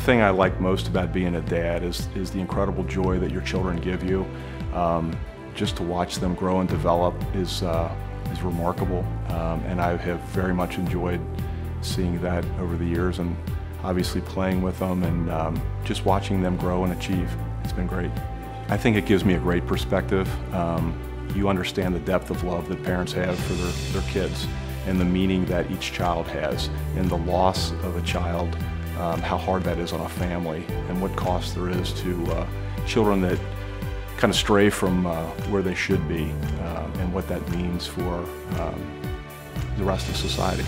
thing I like most about being a dad is the incredible joy that your children give you. Just to watch them grow and develop is remarkable, and I have very much enjoyed seeing that over the years, and obviously playing with them and just watching them grow and achieve. It's been great. I think it gives me a great perspective. You understand the depth of love that parents have for their kids, and the meaning that each child has, and the loss of a child, how hard that is on a family, and what cost there is to children that kind of stray from where they should be, and what that means for the rest of society.